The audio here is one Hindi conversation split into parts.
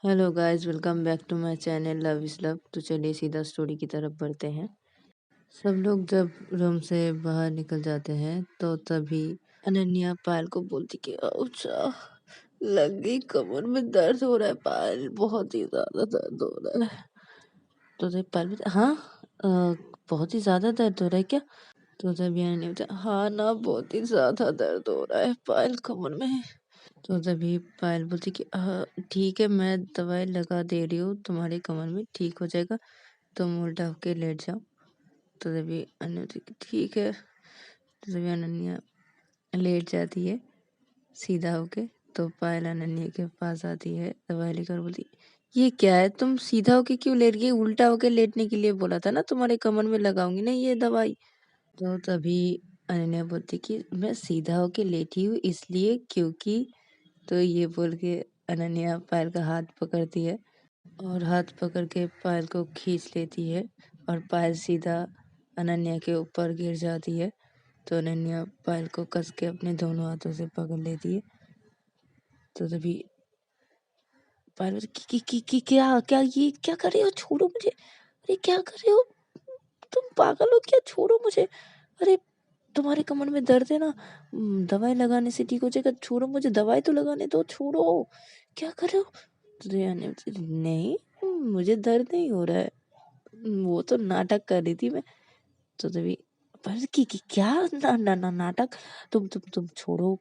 Hello guys, welcome back to my channel love is love. तो चलिए सीधा स्टोरी की तरफ बढ़ते हैं। सब लोग जब रूम से बाहर निकल जाते हैं तो तभी अनन्या पायल को बोलती कि अच्छा लग गई, कमर में दर्द हो रहा है पायल, बहुत ही ज्यादा दर्द हो रहा है। तो तभी पायल बोलती हाँ, अ, बहुत ही ज्यादा दर्द हो रहा है क्या? तो तभी अनन्या बोलती हाँ ना, बहुत ही ज्यादा दर्द हो रहा है पायल कमर में। तो तभी पायल बोलती कि ठीक है, मैं दवाई लगा दे रही हूँ, तुम्हारे कमर में ठीक हो जाएगा, तुम उल्टा होके लेट जाओ। तो तभी अनन्या बोलती कि ठीक है। तो तभी अनन्या लेट जाती है सीधा होके। तो पायल अनन्या के पास आती है दवाई लेकर, बोलती ये क्या है, तुम सीधा होके क्यों लेट गई? उल्टा होके लेटने के लिए बोला था ना, तुम्हारे कमर में लगाऊंगी ना ये दवाई। तो तभी अनन्या बोलती कि मैं सीधा होके लेटी हूँ इसलिए क्योंकि। तो ये बोल के अनन्या पायल का हाथ पकड़ती है और हाथ पकड़ के पायल को खींच लेती है और पायल सीधा अनन्या के ऊपर गिर जाती है। तो अनन्या पायल को कस के अपने दोनों हाथों से पकड़ लेती है। तो तभी पायल बोलती, क्या क्या ये क्या कर रहे हो? छोड़ो मुझे! अरे क्या कर रहे हो? तुम पागल हो क्या? छोड़ो मुझे! अरे तुम्हारे कमर में दर्द है ना, दवाई लगाने से ठीक हो जाएगा। छोड़ो मुझे, दवाई तो लगाने दो, छोड़ो! क्या कर रहे हो? तो रिया ने बोला, नहीं, मुझे दर्द नहीं हो रहा है, वो तो नाटक कर रही थी मैं। तो तभी पर की क्या नाटक? तुम छोड़ो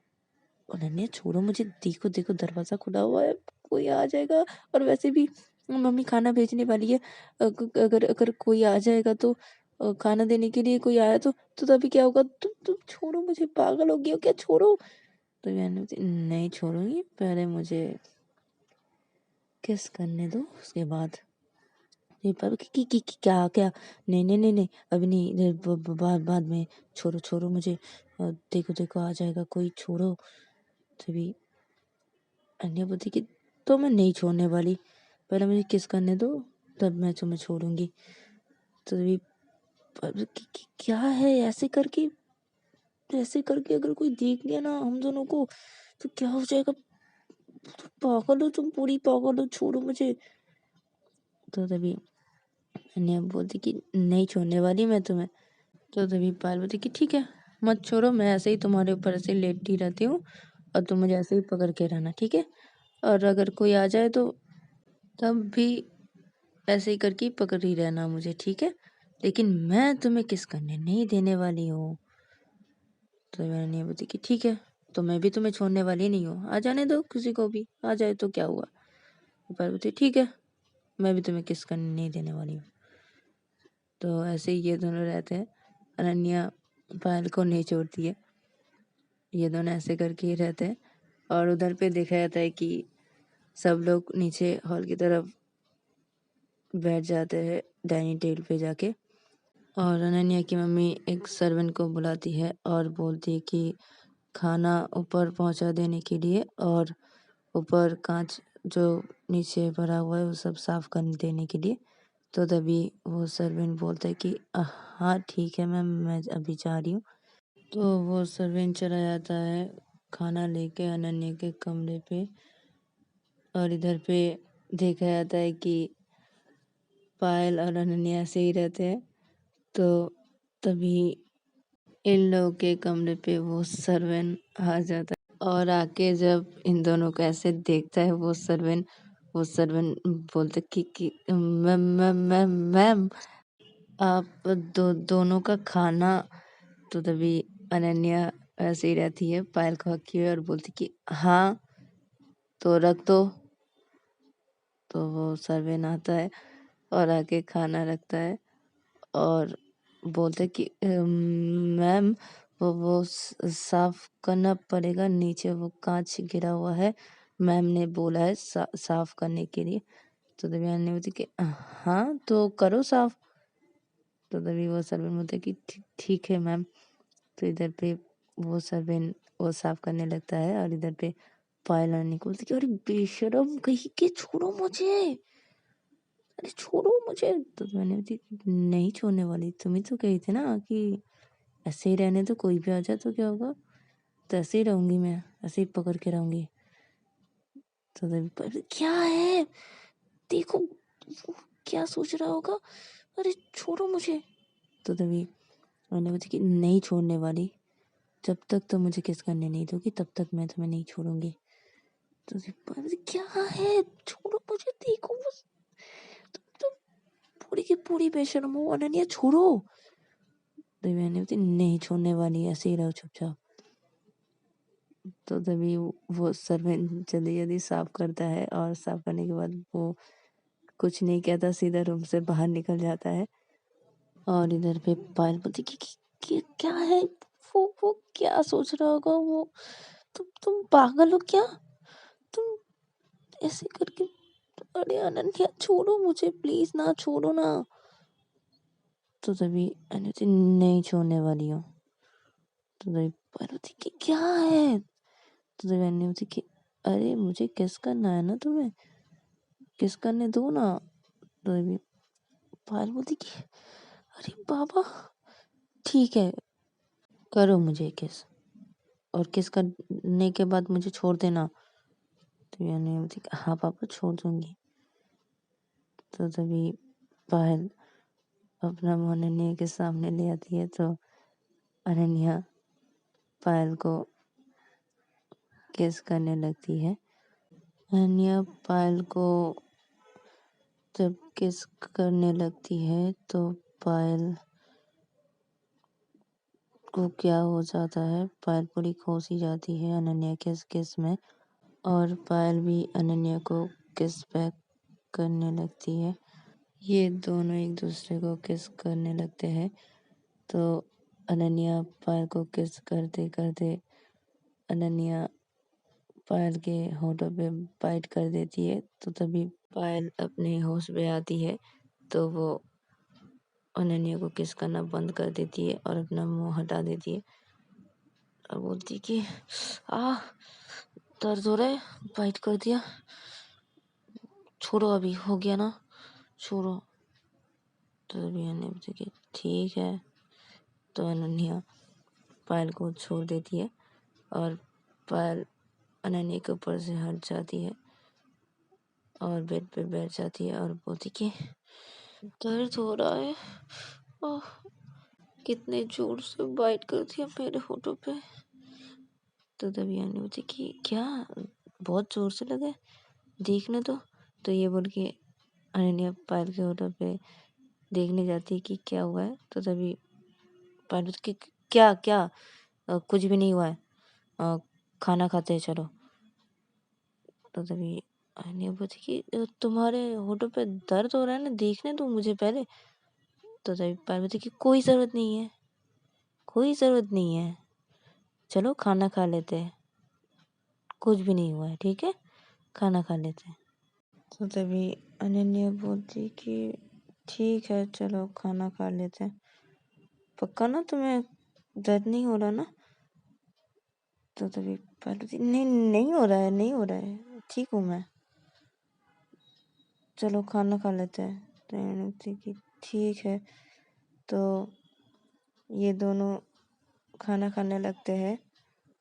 अनन्या, छोड़ो मुझे। देखो देखो, दरवाजा खुला हुआ है, कोई आ जाएगा। और वैसे भी मम्मी खाना भेजने वाली है। अगर अगर कोई आ जाएगा तो खाना देने के लिए कोई आया तो तभी क्या होगा? तुम छोड़ो मुझे, पागल हो गई हो क्या? छोड़ो! तो मैंने बोली, नहीं छोड़ूंगी, पहले मुझे किस करने दो, उसके बाद ये पर क्या क्या? नहीं नहीं नहीं नहीं, अभी नहीं, बाद बाद में। छोड़ो छोड़ो मुझे, देखो देखो आ जाएगा कोई, छोड़ो। तभी अन्य बोलती कि तो मैं नहीं छोड़ने वाली, पहले मुझे किस करने दो, तब मैं तुम्हें छोड़ूंगी। तो तभी क्या है, ऐसे करके अगर कोई देख लिया ना हम दोनों को तो क्या हो जाएगा? तुम पागल हो, तुम पूरी पागल हो, छोड़ो मुझे। तो तभी अन्य बोलती कि नहीं छोड़ने वाली मैं तुम्हें। तो तभी पायल बोलती कि ठीक है, मत छोड़ो, मैं ऐसे ही तुम्हारे ऊपर ऐसे लेटी रहती हूँ और तुम मुझे ऐसे ही पकड़ के रहना, ठीक है? और अगर कोई आ जाए तो तब भी ऐसे ही करके पकड़ ही रहना मुझे, ठीक है? लेकिन मैं तुम्हें किस करने नहीं देने वाली हूँ। तो मैंने बोलती कि ठीक है, तो मैं भी तुम्हें छोड़ने वाली नहीं हूँ, आ जाने दो, किसी को भी आ जाए तो क्या हुआ? तो पायल बोलती ठीक है, मैं भी तुम्हें किस करने नहीं देने वाली हूँ। तो ऐसे ही ये दोनों रहते हैं। अनन्या पायल को नहीं छोड़ती है, ये दोनों ऐसे करके ही रहते हैं। और उधर पे देखा जाता है कि सब लोग नीचे हॉल की तरफ बैठ जाते हैं डाइनिंग टेबल पे जाके। और अनन्या की मम्मी एक सर्वेंट को बुलाती है और बोलती है कि खाना ऊपर पहुंचा देने के लिए, और ऊपर कांच जो नीचे भरा हुआ है वो सब साफ कर देने के लिए। तो तभी वो सर्वेंट बोलता है कि हाँ ठीक है मैम, मैं अभी जा रही हूँ। तो वो सर्वेंट चला जाता है खाना लेके अनन्या के कमरे पे। और इधर पे देखा जाता है कि पायल और अनन्या ऐसे ही रहते हैं। तो तभी इन लोगों के कमरे पे वो सर्वेंट आ जाता है और आके जब इन दोनों को ऐसे देखता है वो सर्वेंट बोलते कि मैम मैम मैम मैम, आप दोनों का खाना। तो तभी अनन्या ऐसे ही रहती है, पायल को हकी हुई और बोलती कि हाँ तो रख दो। तो वो सर्वेंट आता है और आके खाना रखता है और बोलते कि मैम साफ करना पड़ेगा, नीचे वो कांच गिरा हुआ है, मैम ने बोला है साफ करने के लिए। तो तभी अन्य बोलती कि हाँ तो करो साफ। तो तभी वो सर्वेंट बोलते कि ठीक है मैम। तो इधर पे वो सर्वेंट वो साफ करने लगता है और इधर पे पायल अन्य को बोलती कि अरे बेशरम कहीं के, छोड़ो मुझे, अरे छोड़ो मुझे। तो मैंने बोली नहीं छोड़ने वाली, तुम ही तो कही थी ना कि ऐसे ही रहने दो, कोई भी आ जाए तो क्या होगा? तो ऐसे ही रहूंगी मैं, ऐसे ही पकड़ के रहूंगी। तो तभी क्या है, देखो वो क्या सोच रहा होगा, अरे छोड़ो मुझे। तो तभी मैंने बोली कि नहीं छोड़ने वाली, जब तक तो मुझे किस करने नहीं दोगी तब तक मैं तुम्हें नहीं छोड़ूंगी। तो क्या है, छोड़ो मुझे, देखो वो तुम पूरी की पूरी बेशर्म हो अनन्या, छोड़ो। तो मैंने बोली नहीं छोड़ने वाली, ऐसे ही रहो चुपचाप। तो तभी वो सर्वेंट जल्दी जल्दी साफ करता है और साफ करने के बाद वो कुछ नहीं कहता, सीधा रूम से बाहर निकल जाता है। और इधर पे पायल बोलती कि क्या है, वो क्या सोच रहा होगा वो, तुम पागल हो क्या, तुम ऐसे करके, अरे अनन्या छोड़ो मुझे प्लीज ना, छोड़ो ना। तो तभी अनन्या नहीं छोड़ने वाली हूँ। तो तभी पायल बोलती कि क्या है। तो तभी अनन्या बोलती कि अरे मुझे किस करना है ना, तुम्हें किस करने दो ना। तो तभी पायल बोलती कि अरे बाबा ठीक है, करो मुझे किस, और किस करने के बाद मुझे छोड़ देना। तो यानी बोलती हाँ पापा छोड़ दूंगी। तो तभी पायल अपना मुंह अनन्या के सामने ले आती है। तो अनन्या पायल को किस करने लगती है। अनन्या पायल को जब किस करने लगती है तो पायल को क्या हो जाता है, पायल पूरी खोस ही जाती है अनन्या के इस किस में। और पायल भी अनन्या को किस बैक करने लगती है। ये दोनों एक दूसरे को किस करने लगते हैं। तो अनन्या पायल को किस करते करते अनन्या पायल के होठों पे बाइट कर देती है। तो तभी पायल अपने होश में आती है। तो वो अनन्या को किस करना बंद कर देती है और अपना मुंह हटा देती है और बोलती कि आ दर्द हो रहा है, बाइट कर दिया, छोड़ो अभी हो गया ना, छोड़ो। तो तभी अनन्या बोलती कि ठीक है। तो अनन्या पायल को छोड़ देती है और पायल अनन्या के ऊपर से हट जाती है और बेड पे बैठ जाती है और बोलती कि दर्द हो रहा है, ओह कितने जोर से बाइट कर दिया मेरे होठों पे। तो तभी अनन्या बोलती कि क्या बहुत जोर से लगा है, देखने दो। तो ये बोल के अनन्या पायल के होठों पे देखने जाती है कि क्या हुआ है। तो तभी पायल बोलती कि क्या क्या कुछ भी नहीं हुआ है, खाना खाते हैं चलो। तो तभी अनन्या बोलती कि तुम्हारे होठों पे दर्द हो रहा है ना, देखने दो मुझे पहले। तो तभी पायल बोलती कि कोई ज़रूरत नहीं है, कोई ज़रूरत नहीं है, चलो खाना खा लेते हैं, कुछ भी नहीं हुआ है, ठीक है खाना खा लेते हैं। तो तभी अनन्या बोलती कि ठीक है चलो खाना खा लेते हैं, पक्का ना तुम्हें दर्द नहीं हो रहा ना। तो तभी पायल बोलती नहीं नहीं हो रहा है, नहीं हो रहा है, ठीक हूँ मैं, चलो खाना खा लेते हैं। तो मैंने बोलती कि ठीक है। तो ये दोनों खाना खाने लगते हैं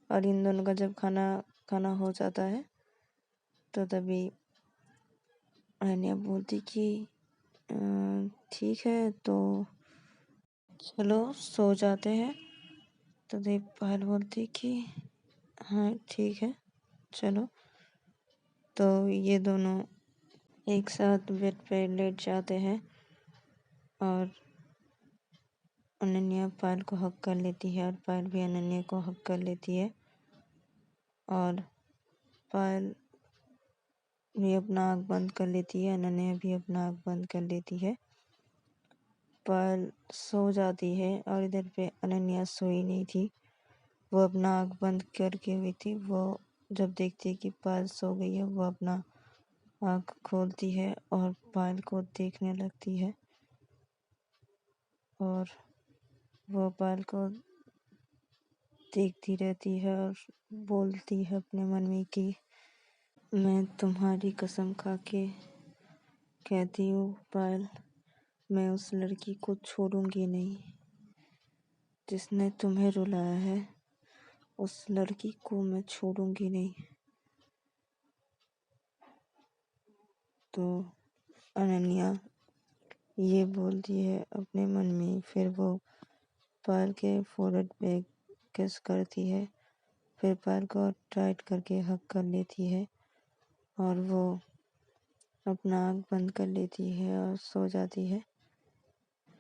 और इन दोनों का जब खाना खाना हो जाता है तो तभी अनन्या बोलती कि ठीक है तो चलो सो जाते हैं। तो तभी पायल बोलती कि हाँ ठीक है चलो। तो ये दोनों एक साथ बेड पे लेट जाते हैं और अनन्या पायल को हक कर लेती है और पायल भी अनन्या को हक कर लेती है और पायल भी अपना आँख बंद कर लेती है, अनन्या भी अपना आँख बंद कर लेती है। पायल सो जाती है और इधर पे अनन्या सोई नहीं थी, वो अपना आँख बंद करके हुई थी। वो जब देखती है कि पायल सो गई है वो अपना आँख खोलती है और पायल को देखने लगती है और वो पायल को देखती रहती है और बोलती है अपने मन में कि मैं तुम्हारी कसम खा के कहती हूँ पायल, मैं उस लड़की को छोड़ूंगी नहीं जिसने तुम्हें रुलाया है, उस लड़की को मैं छोड़ूंगी नहीं। तो अनन्या ये बोलती है अपने मन में। फिर वो पायल के फोrehead पे किस करती है, फिर पायल को टाइट करके हग कर लेती है और वो अपना आँख बंद कर लेती है और सो जाती है।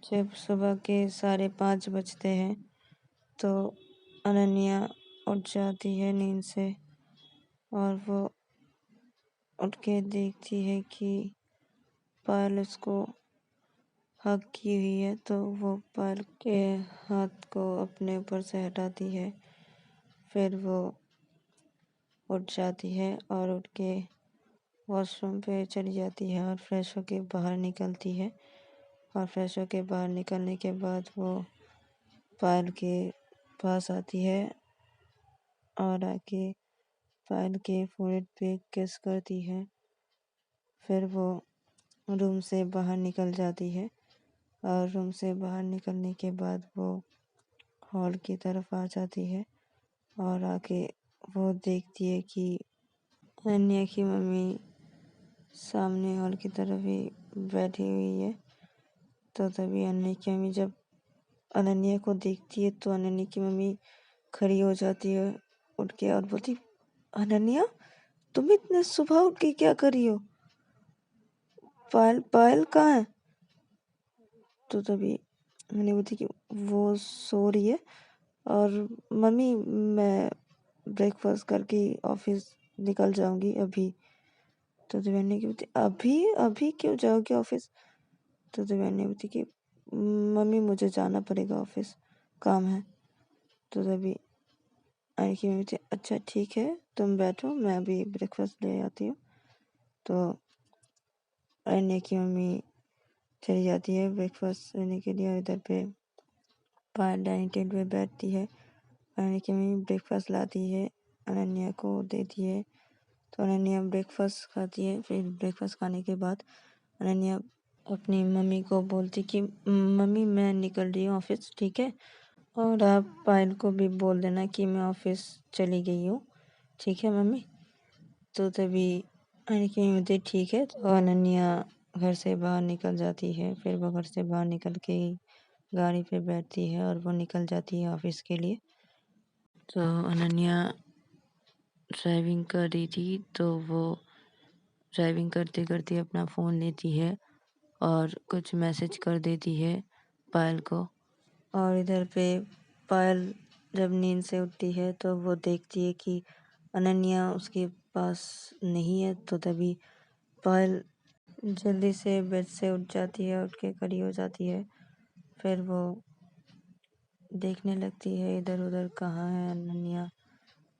जब सुबह के 5:30 बजते हैं तो अनन्या उठ जाती है नींद से और वो उठ के देखती है कि पायल उसको हग की हुई है, तो वो पायल के हाथ को अपने ऊपर से हटाती है। फिर वो उठ जाती है और उठ के वॉशरूम पे चली जाती है और फ्रेश होके बाहर निकलती है। और फ्रेश होके बाहर निकलने के बाद वो पायल के पास आती है और आके पायल के फोrehead पे किस करती है। फिर वो रूम से बाहर निकल जाती है और रूम से बाहर निकलने के बाद वो हॉल की तरफ आ जाती है और आके वो देखती है कि अनन्या की मम्मी सामने हॉल की तरफ ही बैठी हुई है। तो तभी अनन्या की मम्मी जब अनन्या को देखती है तो अनन्या की मम्मी खड़ी हो जाती है उठ के और बोलती, अनन्या तुम इतने सुबह उठ के क्या कर रही हो? पायल पायल कहाँ है? तो तभी मैंने बोलती कि वो सो रही है और मम्मी मैं ब्रेकफास्ट करके ऑफिस निकल जाऊंगी अभी। तो मैंने की बोलती, अभी अभी क्यों जाओगे ऑफिस? तो मैंने बोलती कि मम्मी मुझे जाना पड़ेगा ऑफिस, काम है। तो तभी आने की मम्मी बोलती, अच्छा ठीक है तुम बैठो मैं अभी ब्रेकफास्ट ले आती हूँ। तो आने की मम्मी चली जाती है ब्रेकफास्ट लेने के लिए और इधर पे पायल डाइनिंग टेबल पे बैठती है। अनन्या की मम्मी ब्रेकफास्ट लाती है, अनन्या को देती है। तो अनन्या ब्रेकफास्ट खाती है। फिर ब्रेकफास्ट खाने के बाद अनन्या अपनी मम्मी को बोलती कि मम्मी मैं निकल रही हूँ ऑफिस, ठीक है? और आप पायल को भी बोल देना कि मैं ऑफिस चली गई हूँ, ठीक है मम्मी? तो तभी अनन्या की मम्मी बोलती ठीक है। तो अनन्या घर से बाहर निकल जाती है। फिर वो घर से बाहर निकल के गाड़ी पे बैठती है और वो निकल जाती है ऑफिस के लिए। तो अनन्या ड्राइविंग कर रही थी तो वो ड्राइविंग करते करते अपना फ़ोन लेती है और कुछ मैसेज कर देती है पायल को। और इधर पे पायल जब नींद से उठती है तो वो देखती है कि अनन्या उसके पास नहीं है। तो तभी पायल जल्दी से बेड से उठ जाती है, उठ के खड़ी हो जाती है। फिर वो देखने लगती है इधर उधर कहाँ है अनन्या,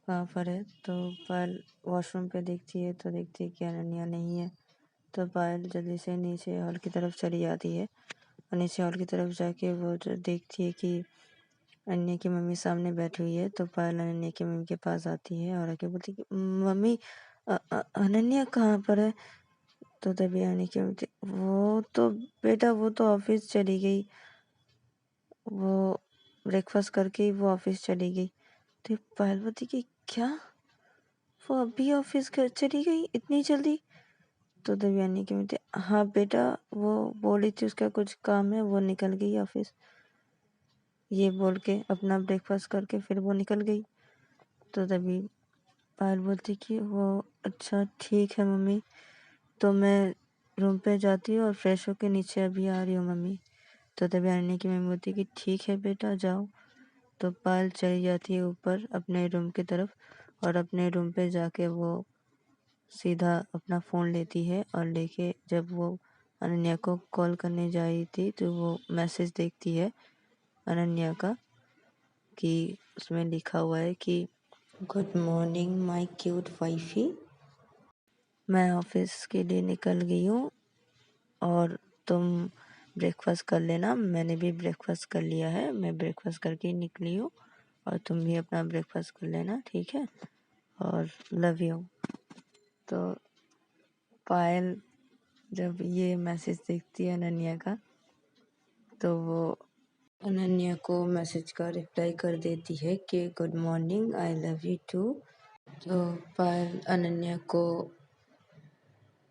कहाँ पर है। तो पायल वॉशरूम पे देखती है तो देखती है कि अनन्या नहीं है। तो पायल जल्दी से नीचे हॉल की तरफ चली जाती है और नीचे हॉल की तरफ जाके वो जो देखती है कि अनन्या की मम्मी सामने बैठी हुई है। तो पायल अनन्या की मम्मी के पास आती है और आके बोलती है कि मम्मी अनन्या कहाँ पर है? तो तभी अनन्या की मम्मी वो तो बेटा वो तो ऑफिस चली गई, वो ब्रेकफास्ट करके ही वो ऑफिस चली गई। तो पायल बोलती कि क्या वो अभी ऑफिस चली गई इतनी जल्दी? तो देवयानी की मिलती, हाँ बेटा वो बोली थी उसका कुछ काम है वो निकल गई ऑफिस, ये बोल के अपना ब्रेकफास्ट करके फिर वो निकल गई। तो तभी पायल बोलती कि वो अच्छा ठीक है मम्मी, तो मैं रूम पे जाती हूँ और फ्रेश होके नीचे अभी आ रही हूँ मम्मी। तो तभी आने की मम्मी बोलती कि ठीक है बेटा जाओ। तो पायल चली जाती है ऊपर अपने रूम की तरफ और अपने रूम पे जाके वो सीधा अपना फ़ोन लेती है और लेके जब वो अनन्या को कॉल करने जा रही थी तो वो मैसेज देखती है अनन्या का कि उसमें लिखा हुआ है कि good morning my cute wifey, मैं ऑफिस के लिए निकल गई हूँ और तुम ब्रेकफास्ट कर लेना। मैंने भी ब्रेकफास्ट कर लिया है, मैं ब्रेकफास्ट करके ही निकली हूँ और तुम भी अपना ब्रेकफास्ट कर लेना, ठीक है? और लव यू। तो पायल जब ये मैसेज देखती है अनन्या का तो वो अनन्या को मैसेज का रिप्लाई कर देती है कि good morning I love you too. तो पायल अनन्या को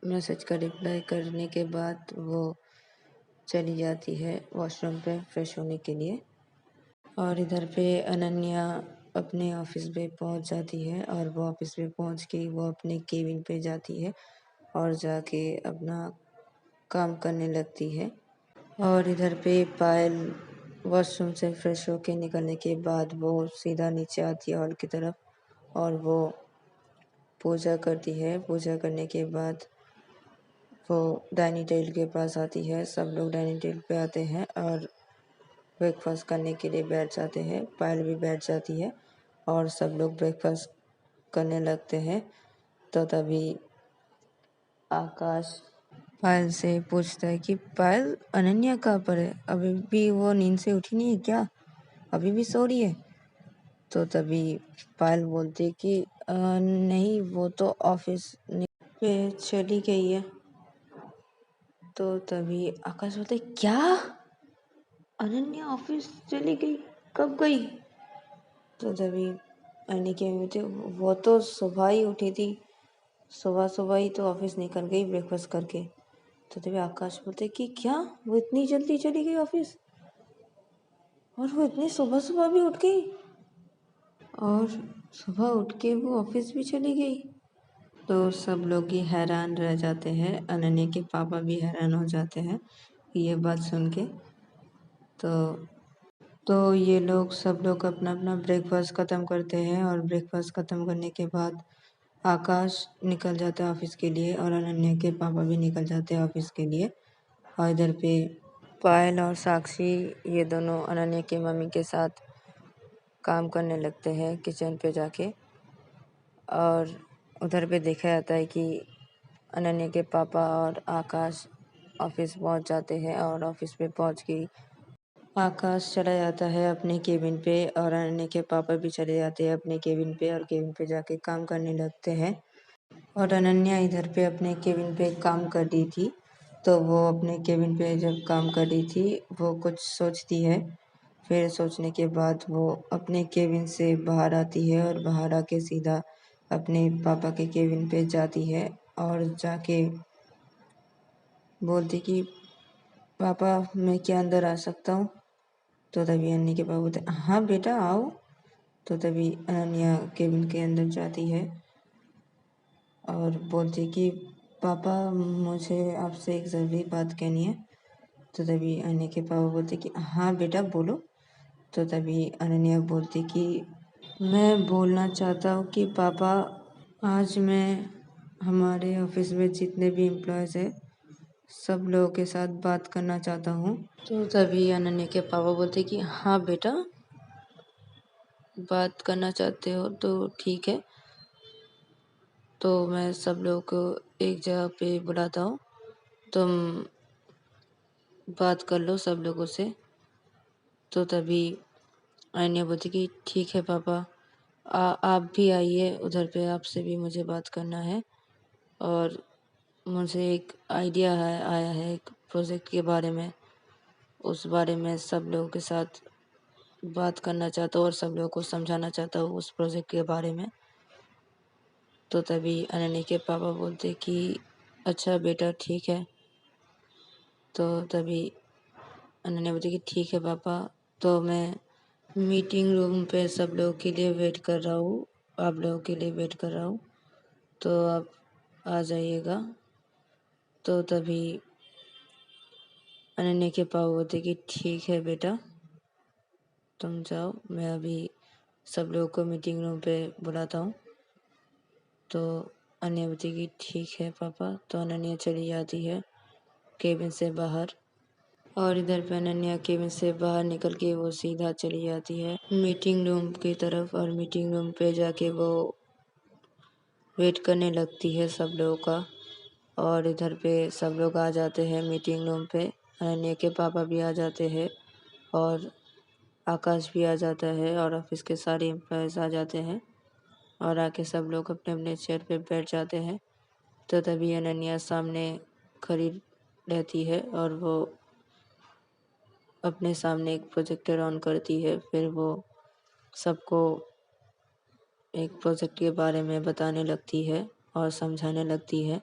मैसेज का रिप्लाई करने के बाद वो चली जाती है वॉशरूम पे फ्रेश होने के लिए। और इधर पे अनन्या अपने ऑफिस पे पहुंच जाती है और वो ऑफिस पे पहुंच के वो अपने केबिन पे जाती है और जाके अपना काम करने लगती है। और इधर पे पायल वॉशरूम से फ्रेश होके निकलने के बाद वो सीधा नीचे आती है हॉल की तरफ और वो पूजा करती है। पूजा करने के बाद वो डाइनिंग टेबल के पास आती है। सब लोग डाइनिंग टेबल पे आते हैं और ब्रेकफास्ट करने के लिए बैठ जाते हैं। पायल भी बैठ जाती है और सब लोग ब्रेकफास्ट करने लगते हैं। तो तभी आकाश पायल से पूछता है कि पायल, अनन्या कहाँ पर है? अभी भी वो नींद से उठी नहीं है क्या? अभी भी सो रही है? तो तभी पायल बोलती है कि नहीं, वो तो ऑफिस पे चली गई है। तो तभी आकाश बोलता है, क्या? अनन्या ऑफिस चली गई? कब गई? तो तभी अनिका बोलती, वो तो सुबह ही उठी थी, सुबह सुबह ही तो ऑफिस निकल गई ब्रेकफास्ट करके। तो तभी आकाश बोलते कि क्या वो इतनी जल्दी चली गई ऑफिस? और वो इतनी सुबह सुबह भी उठ गई? और सुबह उठ के वो ऑफिस भी चली गई? तो सब लोग ही हैरान रह जाते हैं। अनन्या के पापा भी हैरान हो जाते हैं ये बात सुन के। तो ये लोग सब लोग अपना अपना ब्रेकफास्ट ख़त्म करते हैं और ब्रेकफास्ट ख़त्म करने के बाद आकाश निकल जाता है ऑफिस के लिए और अनन्या के पापा भी निकल जाते हैं ऑफिस के लिए। और इधर पे पायल और साक्षी ये दोनों अनन्या की मम्मी के साथ काम करने लगते हैं किचन पे जाके। और उधर पे देखा जाता है कि अनन्या के पापा और आकाश ऑफिस पहुंच जाते हैं और ऑफिस पे पहुंच के आकाश चला जाता है अपने केबिन पे और अनन्या के पापा भी चले जाते हैं अपने केबिन पे और केबिन पे जाके काम करने लगते हैं। और अनन्या इधर पे अपने केबिन पे काम कर रही थी। तो वो अपने केबिन पे जब काम कर रही थी वो कुछ सोचती है। फिर सोचने के बाद वो अपने केबिन से बाहर आती है और बाहर आके सीधा अपने पापा के केबिन पे जाती है और जाके बोलती कि पापा, मैं क्या अंदर आ सकता हूँ? तो तभी अनन्या के पापा बोलते, हाँ बेटा आओ। तो तभी अनन्या केबिन के अंदर जाती है और बोलती कि पापा, मुझे आपसे एक ज़रूरी बात कहनी है। तो तभी अनन्या के पापा बोलते कि हाँ बेटा बोलो। तो तभी अनन्या बोलती कि मैं बोलना चाहता हूँ कि पापा, आज मैं हमारे ऑफिस में जितने भी एम्प्लॉयज़ हैं सब लोगों के साथ बात करना चाहता हूँ। तो तभी अनन्या के पापा बोलते कि हाँ बेटा, बात करना चाहते हो तो ठीक है, तो मैं सब लोगों को एक जगह पे बुलाता हूँ, तुम बात कर लो सब लोगों से। तो तभी अनन्या बोलती कि ठीक है पापा, आप भी आइए उधर पे, आपसे भी मुझे बात करना है। और मुझे एक आइडिया आया है एक प्रोजेक्ट के बारे में, उस बारे में सब लोगों के साथ बात करना चाहता हूँ और सब लोगों को समझाना चाहता हूँ उस प्रोजेक्ट के बारे में। तो तभी अनन्या के पापा बोलते कि अच्छा बेटा ठीक है। तो तभी अनन्या बोलती कि ठीक है पापा, तो मैं मीटिंग रूम पे सब लोगों के लिए वेट कर रहा हूँ, आप लोगों के लिए वेट कर रहा हूँ, तो आप आ जाइएगा। तो तभी अनन्या के पापा बोलते कि ठीक है बेटा, तुम जाओ, मैं अभी सब लोगों को मीटिंग रूम पे बुलाता हूँ। तो अनन्या बोलती कि ठीक है पापा। तो अनन्या चली जाती है केबिन से बाहर। और इधर पे अनन्या केबिन से बाहर निकल के वो सीधा चली जाती है मीटिंग रूम की तरफ और मीटिंग रूम पे जाके वो वेट करने लगती है सब लोगों का। और इधर पे सब लोग आ जाते हैं मीटिंग रूम पे, अनन्या के पापा भी आ जाते हैं और आकाश भी आ जाता है और ऑफिस के सारे एम्प्लॉयज़ आ जाते हैं और आके सब लोग अपने अपने चेयर पे बैठ जाते हैं। तो तभी अनन्या सामने खड़ी रहती है और वो अपने सामने एक प्रोजेक्टर ऑन करती है। फिर वो सबको एक प्रोजेक्ट के बारे में बताने लगती है और समझाने लगती है।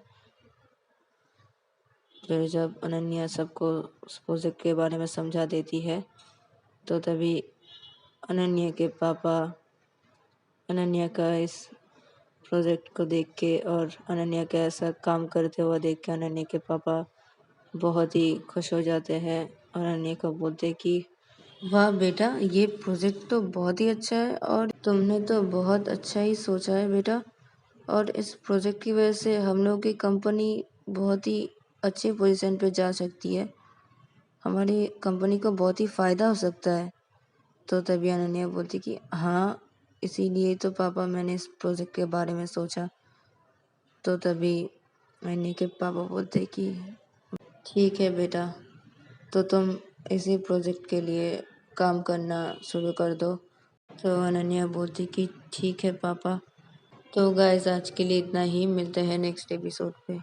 फिर जब अनन्या सबको उस प्रोजेक्ट के बारे में समझा देती है तो तभी अनन्या के पापा अनन्या का इस प्रोजेक्ट को देख के और अनन्या का ऐसा काम करते हुआ देख के अनन्या के पापा बहुत ही खुश हो जाते हैं और अनन्या को बोलते कि वाह बेटा, ये प्रोजेक्ट तो बहुत ही अच्छा है और तुमने तो बहुत अच्छा ही सोचा है बेटा। और इस प्रोजेक्ट की वजह से हम लोग की कंपनी बहुत ही अच्छी पोजीशन पे जा सकती है। हमारी कंपनी को बहुत ही फ़ायदा हो सकता है। तो तभी अनन्या बोलती कि हाँ, इसीलिए तो पापा मैंने इस प्रोजेक्ट के बारे में सोचा। तो तभी अनन्या के पापा बोलते कि ठीक है बेटा, तो तुम इसी प्रोजेक्ट के लिए काम करना शुरू कर दो। तो अनन्या बोलती कि ठीक है पापा। तो गाइस आज के लिए इतना ही, मिलते हैं नेक्स्ट एपिसोड पे।